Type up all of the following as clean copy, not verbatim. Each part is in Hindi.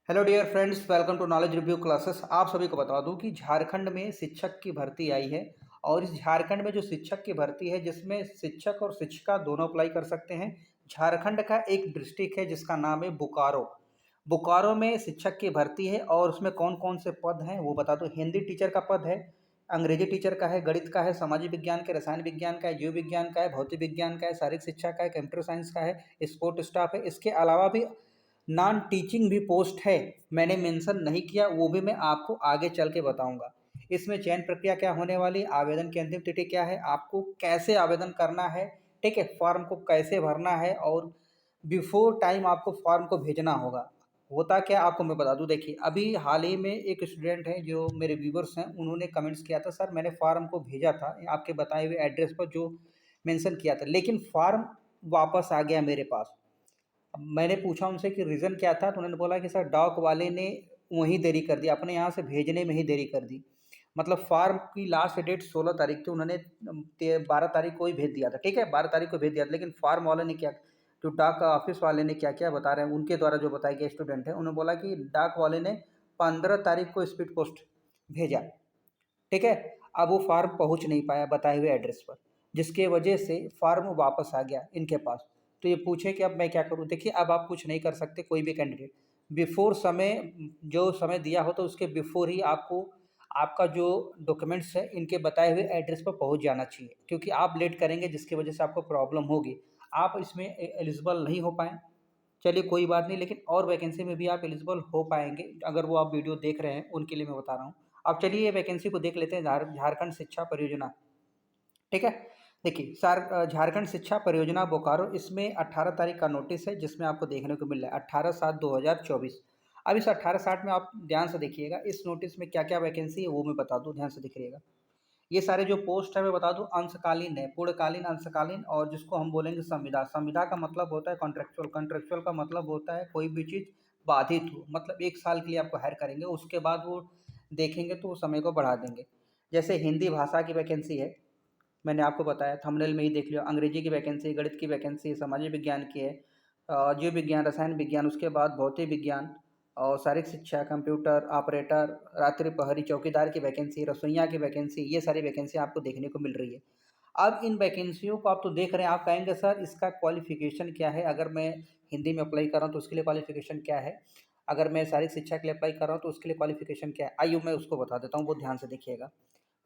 Hello dear friends, welcome to knowledge review classes. आप सभी को बता दूं कि झारखंड में शिक्षक की भर्ती आई है। और इस झारखंड में जो शिक्षक की भर्ती है, जिसमें शिक्षक और शिक्षिका दोनों अप्लाई कर सकते हैं। झारखंड का एक डिस्ट्रिक्ट है जिसका नाम है बोकारो। बोकारो में शिक्षक की भर्ती है और उसमें कौन कौन से पद हैं वो बता दूं। हिंदी टीचर का पद है, अंग्रेजी टीचर का है, गणित का है, सामाजिक विज्ञान का, रसायन विज्ञान का है, जीव विज्ञान का है, भौतिक विज्ञान का है, शारीरिक शिक्षा का है, कंप्यूटर साइंस का है, स्पोर्ट स्टाफ है। इसके अलावा भी नॉन टीचिंग भी पोस्ट है, मैंने मेंशन नहीं किया, वो भी मैं आपको आगे चल के बताऊंगा। इसमें चयन प्रक्रिया क्या होने वाली, आवेदन की अंतिम तिथि क्या है, आपको कैसे आवेदन करना है, ठीक है, फॉर्म को कैसे भरना है और बिफोर टाइम आपको फॉर्म को भेजना होगा। होता क्या आपको मैं बता दूं, देखिए अभी हाल ही में एक स्टूडेंट है जो मेरे व्यूवर्स हैं, उन्होंने कमेंट्स किया था, सर मैंने फॉर्म को भेजा था आपके बताए हुए एड्रेस पर जो मेंशन किया था, लेकिन फॉर्म वापस आ गया मेरे पास। अब मैंने पूछा उनसे कि रीज़न क्या था, तो उन्होंने बोला कि सर डाक वाले ने वहीं देरी कर दी, अपने यहाँ से भेजने में ही देरी कर दी। मतलब फार्म की लास्ट डेट 16 तारीख थी, उन्होंने 12 तारीख को ही भेज दिया था, ठीक है, 12 तारीख को भेज दिया था। लेकिन फार्म वाले ने क्या, जो डाक ऑफिस वाले ने क्या क्या बता रहे हैं, उनके द्वारा जो बताया गया स्टूडेंट है, उन्होंने बोला कि डाक वाले ने 15 तारीख को स्पीड पोस्ट भेजा, ठीक है। अब वो फार्म पहुंच नहीं पाया बताए हुए एड्रेस पर, जिसके वजह से फार्म वापस आ गया इनके पास। तो ये पूछे कि अब मैं क्या करूं। देखिए अब आप कुछ नहीं कर सकते, कोई भी कैंडिडेट बिफोर समय, जो समय दिया हो तो उसके बिफोर ही आपको आपका जो डॉक्यूमेंट्स है इनके बताए हुए एड्रेस पर पहुंच जाना चाहिए, क्योंकि आप लेट करेंगे जिसकी वजह से आपको प्रॉब्लम होगी, आप इसमें एलिजिबल नहीं हो पाए। चलिए कोई बात नहीं, लेकिन और वैकेंसी में भी आप एलिजिबल हो पाएंगे, अगर वो आप वीडियो देख रहे हैं उनके लिए मैं बता रहा हूँ। अब चलिए ये वैकेंसी को देख लेते हैं, झारखंड शिक्षा परियोजना, ठीक है। देखिए झारखंड शिक्षा परियोजना बोकारो, इसमें 18 तारीख का नोटिस है जिसमें आपको देखने को मिल रहा है 18/7/2024। अब इस 18/7 में आप ध्यान से देखिएगा, इस नोटिस में क्या क्या वैकेंसी है वो मैं बता दूं, ध्यान से देखिएगा। ये सारे जो पोस्ट है मैं बता दूं अंशकालीन है, पूर्णकालीन, अंशकालीन, और जिसको हम बोलेंगे संविदा। संविदा का मतलब होता है कॉन्ट्रेक्चुअल, कॉन्ट्रेक्चुअल का मतलब होता है कोई भी चीज़ बाधित हो, मतलब 1 साल के लिए आपको हायर करेंगे, उसके बाद वो देखेंगे तो वो समय को बढ़ा देंगे। जैसे हिंदी भाषा की वैकेंसी है, मैंने आपको बताया, थंबनेल में ही देख लियो, अंग्रेजी की वैकेंसी, गणित की वैकेंसी, सामाजिक विज्ञान की है, जीव विज्ञान, रसायन विज्ञान, उसके बाद भौतिक विज्ञान और शारीरिक शिक्षा, कंप्यूटर ऑपरेटर, रात्रि प्रहरी चौकीदार की वैकेंसी, रसोइया की वैकेंसी, ये सारी वैकेंसी आपको देखने को मिल रही है। अब इन वैकेंसियों को आप तो देख रहे हैं, आप कहेंगे सर इसका क्वालिफिकेशन क्या है, अगर मैं हिंदी में अप्लाई कर रहा हूँ तो उसके लिए क्वालिफिकेशन क्या है, अगर मैं शारीरिक शिक्षा के लिए अप्लाई कर रहा हूँ तो उसके लिए क्वालिफिकेशन क्या है। आइए मैं उसको बता देता हूँ, वो ध्यान से देखिएगा।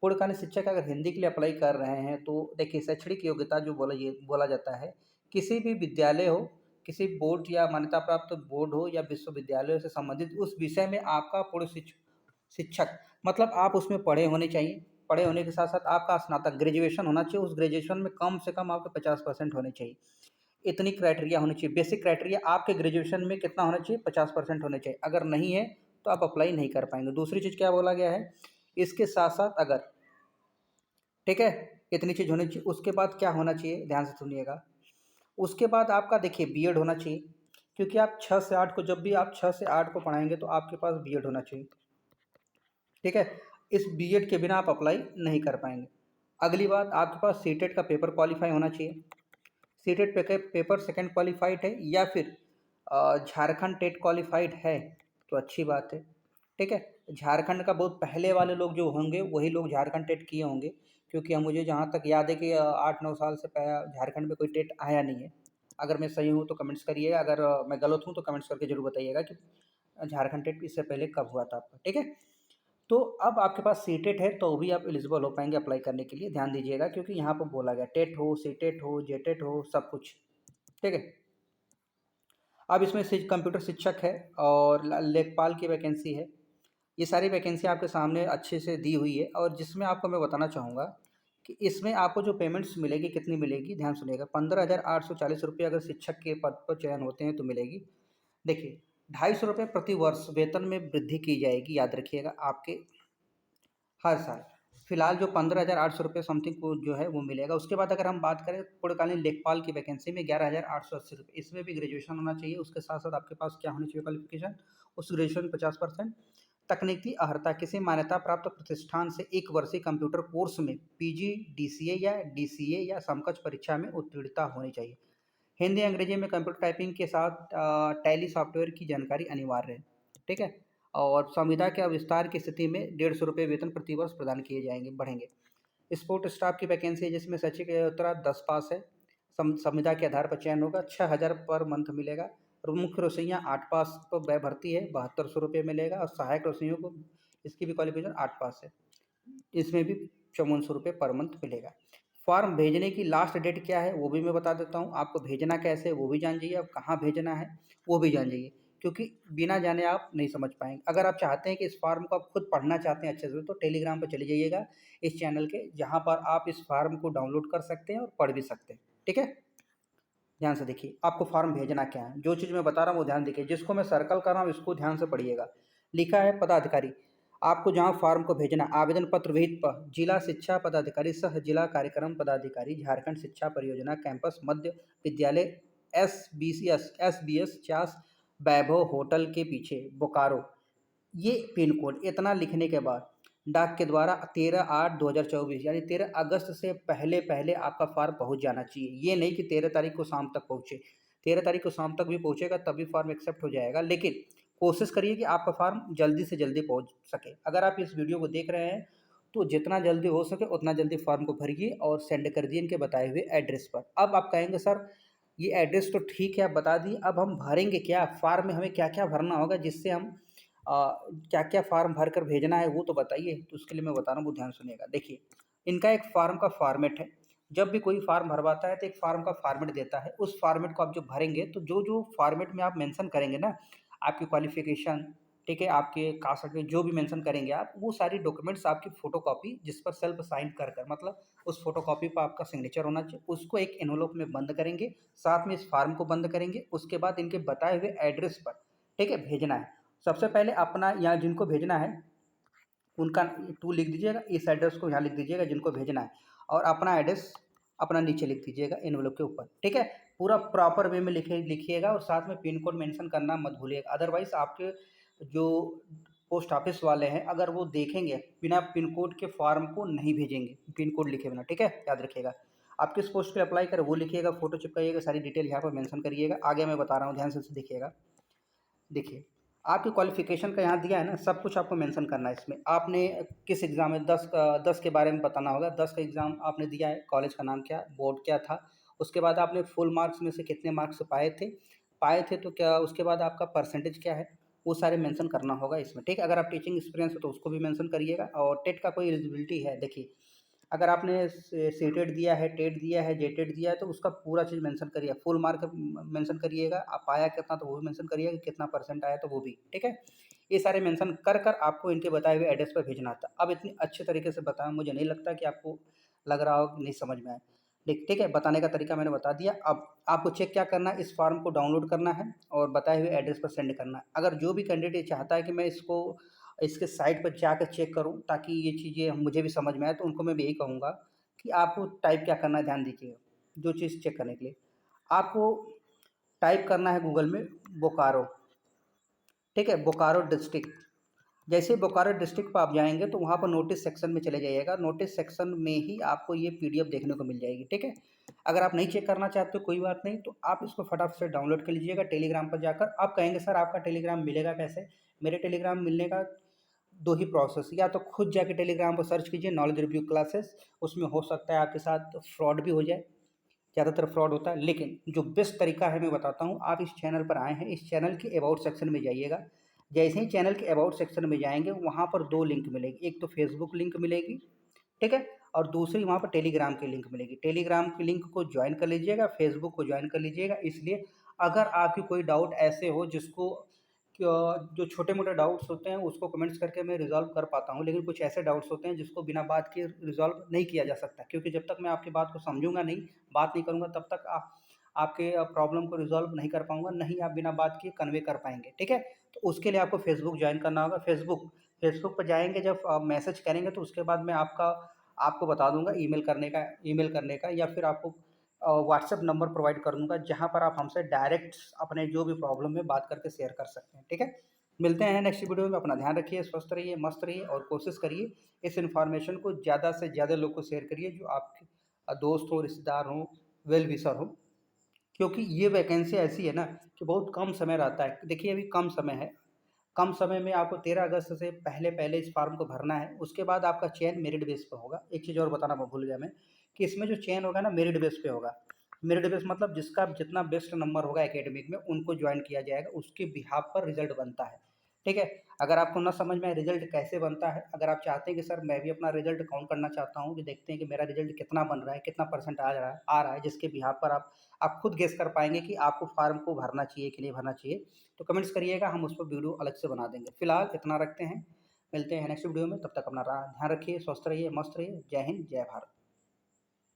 पूर्णकालीन शिक्षक अगर हिंदी के लिए अप्लाई कर रहे हैं तो देखिए शैक्षणिक योग्यता जो बोला जाता है, किसी भी विद्यालय हो, किसी बोर्ड या मान्यता प्राप्त बोर्ड हो या विश्वविद्यालय से संबंधित उस विषय में आपका पूर्ण शिक्षक, मतलब आप उसमें पढ़े होने चाहिए। पढ़े होने के साथ साथ आपका स्नातक ग्रेजुएशन होना चाहिए, उस ग्रेजुएशन में कम से कम आपके 50% होने चाहिए। इतनी क्राइटेरिया होनी चाहिए, बेसिक क्राइटेरिया आपके ग्रेजुएशन में कितना होना चाहिए, 50% होने चाहिए। अगर नहीं है तो आप अप्लाई नहीं कर पाएंगे। दूसरी चीज़ क्या बोला गया है, इसके साथ साथ अगर, ठीक है, इतनी चीज़ होनी चाहिए। उसके बाद क्या होना चाहिए, ध्यान से सुनिएगा। उसके बाद आपका देखिए बीएड होना चाहिए, क्योंकि आप 6 से 8 को, जब भी आप 6 से 8 को पढ़ाएंगे तो आपके पास बीएड होना चाहिए, ठीक है। इस बीएड के बिना आप अप्लाई नहीं कर पाएंगे। अगली बात, आपके पास सीटेट का पेपर क्वालिफाई होना चाहिए। सीटेट पेपर सेकंड क्वालिफाइड है या फिर झारखंड टेट क्वालिफाइड है तो अच्छी बात है, ठीक है। झारखंड का बहुत पहले वाले लोग जो होंगे वही लोग झारखंड टेट किए होंगे, क्योंकि हम, मुझे जहाँ तक याद है कि 8-9 साल से झारखंड में कोई टेट आया नहीं है। अगर मैं सही हूँ तो कमेंट्स करिएगा, अगर मैं गलत हूँ तो कमेंट्स करके जरूर बताइएगा कि झारखंड टेट इससे पहले कब हुआ था आपका, ठीक है। तो अब आपके पास सीटेट है तो भी आप एलिजिबल हो पाएंगे अप्लाई करने के लिए, ध्यान दीजिएगा, क्योंकि यहाँ पर बोला गया टेट हो, सीटेट हो, जेटेट हो, सब कुछ, ठीक है। अब इसमें कंप्यूटर शिक्षक है और लेखपाल की वैकेंसी है। ये सारी वैकेंसी आपके सामने अच्छे से दी हुई है, और जिसमें आपको मैं बताना चाहूँगा कि इसमें आपको जो पेमेंट्स मिलेगी कितनी मिलेगी, ध्यान सुनिएगा। 15,840 रुपये अगर शिक्षक के पद पर चयन होते हैं तो मिलेगी। देखिए 250 रुपये प्रति वर्ष वेतन में वृद्धि की जाएगी, याद रखिएगा, आपके हर साल। फिलहाल जो 15,800 रुपये समथिंग को जो है वो मिलेगा। उसके बाद अगर हम बात करें पूर्णकालीन लेखपाल की वैकेंसी में 11,880 रुपये, इसमें भी ग्रेजुएशन होना चाहिए। उसके साथ साथ आपके पास क्या होनी चाहिए क्वालिफिकेशन, उस ग्रेजुएशन 50%। तकनीकी अर्हता, किसी मान्यता प्राप्त प्रतिष्ठान से 1 वर्षीय कंप्यूटर कोर्स में पीजी, डीसीए या डीसीए या समकक्ष परीक्षा में उत्तीर्णता होनी चाहिए। हिंदी अंग्रेजी में कंप्यूटर टाइपिंग के साथ टैली सॉफ्टवेयर की जानकारी अनिवार्य है। ठीक है। और संविदा के विस्तार की स्थिति में 150 रुपये वेतन प्रतिवर्ष प्रदान किए जाएंगे, बढ़ेंगे। स्पोर्ट स्टाफ की वैकेंसी है जिसमें शैक्षिक योग्यता 10 पास है, संविदा के आधार पर चयन होगा, 6,000 पर मंथ मिलेगा। और मुख्य रसोइयाँ 8 पास पर वह भर्ती है, 7200 रुपये मिलेगा। और सहायक रसोइयों को इसकी भी क्वालिफिकेशन 8 पास है, इसमें भी 5400 रुपये पर मंथ मिलेगा। फॉर्म भेजने की लास्ट डेट क्या है वो भी मैं बता देता हूँ, आपको भेजना कैसे है वो भी जान जाइए, अब कहाँ भेजना है वो भी जान जाइए, क्योंकि बिना जाने आप नहीं समझ पाएंगे। अगर आप चाहते हैं कि इस फॉर्म को आप खुद पढ़ना चाहते हैं अच्छे से, तो टेलीग्राम पर चले जाइएगा इस चैनल के, जहाँ पर आप इस फॉर्म को डाउनलोड कर सकते हैं और पढ़ भी सकते हैं। ठीक है, ध्यान से देखिए, आपको फॉर्म भेजना क्या है, जो चीज़ मैं बता रहा हूँ वो ध्यान देखिए, जिसको मैं सर्कल कर रहा हूँ इसको ध्यान से पढ़िएगा। लिखा है पदाधिकारी, आपको जहाँ फॉर्म को भेजना, आवेदन पत्र विहित पर जिला शिक्षा पदाधिकारी सह जिला कार्यक्रम पदाधिकारी, झारखंड शिक्षा परियोजना कैंपस मध्य विद्यालय, एस बी एस 50, वैभव होटल के पीछे, बोकारो। ये पिन कोड इतना लिखने के बाद डाक के द्वारा 13/8/2024 यानी 13 अगस्त से पहले पहले आपका फॉर्म पहुंच जाना चाहिए। ये नहीं कि 13 तारीख को शाम तक पहुंचे, 13 तारीख को शाम तक भी पहुंचेगा तब भी फॉर्म एक्सेप्ट हो जाएगा, लेकिन कोशिश करिए कि आपका फॉर्म जल्दी से जल्दी पहुंच सके। अगर आप इस वीडियो को देख रहे हैं तो जितना जल्दी हो सके उतना जल्दी फॉर्म को भरिए और सेंड कर दिए इनके बताए हुए एड्रेस पर। अब आप कहेंगे सर ये एड्रेस तो ठीक है आप बता दिए, अब हम भरेंगे क्या, फॉर्म में हमें क्या क्या भरना होगा जिससे हम क्या क्या फॉर्म भर कर भेजना है वो तो बताइए। तो उसके लिए मैं बता रहा हूँ, वो ध्यान सुनिएगा। देखिए, इनका एक फॉर्म का फॉर्मेट है, जब भी कोई फॉर्म भरवाता है तो एक फॉर्म का फॉर्मेट देता है, उस फॉर्मेट को आप जो भरेंगे तो जो जो फॉर्मेट में आप मेंशन करेंगे ना, आपकी क्वालिफिकेशन, ठीक है, आपके कास्ट सर्टिफिकेट जो भी मेंशन करेंगे आप, वो सारी डॉक्यूमेंट्स आपकी फोटोकॉपी जिस पर सेल्फ साइन कर कर, मतलब उस फोटोकॉपी पर आपका सिग्नेचर होना चाहिए, उसको एक एनवलप में बंद करेंगे, साथ में इस फॉर्म को बंद करेंगे। उसके बाद इनके बताए हुए एड्रेस पर, ठीक है, भेजना है। सबसे पहले अपना यहाँ जिनको भेजना है उनका टू लिख दीजिएगा, इस एड्रेस को यहाँ लिख दीजिएगा जिनको भेजना है, और अपना एड्रेस अपना नीचे लिख दीजिएगा एनवलप के ऊपर। ठीक है, पूरा प्रॉपर वे में लिखिएगा, और साथ में पिन कोड मेंशन करना मत भूलिएगा, अदरवाइज आपके जो पोस्ट ऑफिस वाले हैं अगर वो देखेंगे बिना पिन कोड के फॉर्म को नहीं भेजेंगे, पिन कोड लिखे बिना। ठीक है, याद रखिएगा। आप किस पोस्ट पे अप्लाई करें वो लिखिएगा, फोटो चिपकाइएगा, सारी डिटेल यहाँ पर मेंशन करिएगा। आगे मैं बता रहा हूँ, ध्यान से देखिएगा। देखिए, आपकी क्वालिफ़िकेशन का यहाँ दिया है ना, सब कुछ आपको मेंशन करना है इसमें। आपने किस एग्ज़ाम में 10 के बारे में बताना होगा, 10 का एग्ज़ाम आपने दिया है, कॉलेज का नाम क्या, बोर्ड क्या था, उसके बाद आपने फुल मार्क्स में से कितने मार्क्स पाए थे तो क्या, उसके बाद आपका परसेंटेज क्या है, वो सारे मेंशन करना होगा इसमें। ठीक है, अगर आप टीचिंग एक्सपीरियंस है तो उसको भी मेंशन करिएगा। और टेट का कोई एलिजिबिलिटी है, देखिए अगर आपने सीटेट दिया है, टेट दिया है, जेटेट दिया है तो उसका पूरा चीज़ मेंशन करिए, फुल मार्क मेंशन करिएगा, आप आया कितना तो वो भी मेंशन करिएगा, कितना परसेंट आया तो वो भी। ठीक है, ये सारे मेंशन कर कर आपको इनके बताए हुए एड्रेस पर भेजना था। अब इतनी अच्छे तरीके से बताया, मुझे नहीं लगता कि आपको लग रहा हो कि नहीं समझ में आया। ठीक है, बताने का तरीका मैंने बता दिया। अब आपको चेक क्या करना है, इस फॉर्म को डाउनलोड करना है और बताए हुए एड्रेस पर सेंड करना है। अगर जो भी कैंडिडेट चाहता है कि मैं इसको इसके साइट पर जाकर चेक करूँ ताकि ये चीज़ें मुझे भी समझ में आए, तो उनको मैं भी यही कहूँगा कि आपको टाइप क्या करना है, ध्यान दीजिएगा। जो चीज़ चेक करने के लिए आपको टाइप करना है गूगल में बोकारो। ठीक है, बोकारो डिस्ट्रिक्ट। जैसे ही बोकारो डिस्ट्रिक्ट पर आप जाएंगे तो वहाँ पर नोटिस सेक्शन में चले जाइएगा, नोटिस सेक्शन में ही आपको ये पीडीएफ देखने को मिल जाएगी। ठीक है, अगर आप नहीं चेक करना चाहते हो कोई बात नहीं, तो आप इसको फटाफट से डाउनलोड कर लीजिएगा टेलीग्राम पर जाकर। आप कहेंगे सर आपका टेलीग्राम मिलेगा कैसे, मेरे टेलीग्राम मिलने का दो ही प्रोसेस, या तो खुद जाके टेलीग्राम पर सर्च कीजिए नॉलेज रिव्यू क्लासेस, उसमें हो सकता है आपके साथ फ्रॉड भी हो जाए, ज़्यादातर फ्रॉड होता है। लेकिन जो बेस्ट तरीका है मैं बताता हूँ, आप इस चैनल पर आए हैं, इस चैनल के अबाउट सेक्शन में जाइएगा। जैसे ही चैनल के अबाउट सेक्शन में जाएंगे वहाँ पर दो लिंक मिलेगी, एक तो फेसबुक लिंक मिलेगी, ठीक है, और दूसरी वहाँ पर टेलीग्राम की लिंक मिलेगी। टेलीग्राम की लिंक को ज्वाइन कर लीजिएगा, फेसबुक को ज्वाइन कर लीजिएगा। इसलिए अगर आपकी कोई डाउट ऐसे हो जिसको जो छोटे मोटे डाउट्स होते हैं उसको कमेंट्स करके मैं रिजॉल्व कर पाता हूँ, लेकिन कुछ ऐसे डाउट्स होते हैं जिसको बिना बात के रिजॉल्व नहीं किया जा सकता, क्योंकि जब तक मैं आपकी बात को समझूंगा नहीं, बात नहीं करूंगा, तब तक आपके प्रॉब्लम को रिजॉल्व नहीं कर पाऊंगा, नहीं आप बिना बात के कन्वे कर पाएंगे। ठीक है, तो उसके लिए आपको फेसबुक ज्वाइन करना होगा। फेसबुक पर जाएंगे, जब आप मैसेज करेंगे तो उसके बाद मैं आपको बता दूंगा ईमेल करने का, या फिर आपको व्हाट्सएप नंबर प्रोवाइड कर दूंगा जहां पर आप हमसे डायरेक्ट अपने जो भी प्रॉब्लम है बात करके शेयर कर सकते हैं। ठीक है, मिलते हैं नेक्स्ट वीडियो में। अपना ध्यान रखिए, स्वस्थ रहिए, मस्त रहिए, और कोशिश करिए इस इन्फॉर्मेशन को ज़्यादा से ज़्यादा लोग को शेयर करिए जो आपके दोस्त हो, रिश्तेदार हो, वेल विशर हो, क्योंकि ये वैकेंसी ऐसी है ना कि बहुत कम समय रहता है। देखिए अभी कम समय है, कम समय में आपको 13 अगस्त से पहले-पहले इस फॉर्म को भरना है। उसके बाद आपका चयन मेरिट बेस पे होगा। एक चीज़ और बताना भूल गया मैं कि इसमें जो चयन होगा ना मेरिट बेस पे होगा। मेरिट बेस मतलब जिसका जितना बेस्ट नंबर होगा एकेडमिक में उनको जॉइन किया जाएगा, उसके बिहाफ़ पर रिज़ल्ट बनता है। ठीक है? अगर आपको ना समझ में आए रिज़ल्ट कैसे बनता है, अगर आप चाहते हैं कि सर मैं भी अपना रिज़ल्ट काउंट करना चाहता हूँ कि देखते हैं कि मेरा रिज़ल्ट कितना बन रहा है, कितना परसेंट आ रहा है जिसके बिहाफ़ पर आप खुद गेस कर पाएँगे कि आपको फॉर्म को भरना चाहिए कि नहीं भरना चाहिए। तो कमेंट्स करिएगा, हम उस पर वीडियो अलग से बना देंगे। फिलहाल इतना रखते हैं, मिलते हैं नेक्स्ट वीडियो में, तब तक अपना ध्यान रखिए, स्वस्थ रहिए, मस्त रहिए। जय हिंद, जय भारत।